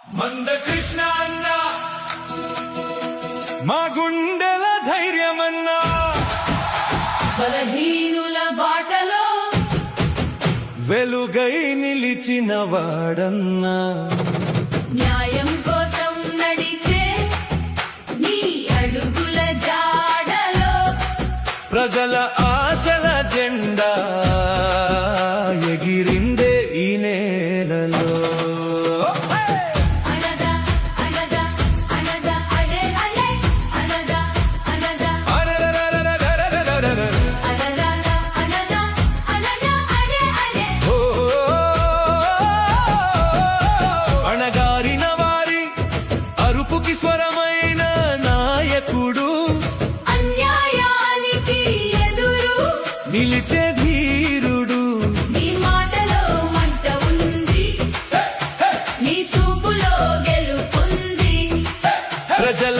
మందకృష్ణ అన్న మా గుండెల ధైర్యమన్నా బలహీనుల బాటలో వెలుగై నిలిచిన వాడన్నా న్యాయం కోసం నడిచే నీ అడుగుల జాడలో ప్రజల ఆశల జెండా ఎగిరిందే ఈ నేలలో అనగా అనగా అనగా అడే అడే అనగా అనగా అనగా అనగా అనగా అడే అడే ఓ, అణగారిన వారి అరుపుకి స్వరమైన నాయకుడు అన్యాయానికి ఎదురు నిలిచే ధీరుడు నీ మాటలో మంట ఉంది నీ చూపులో గెలుపుంది ప్రజల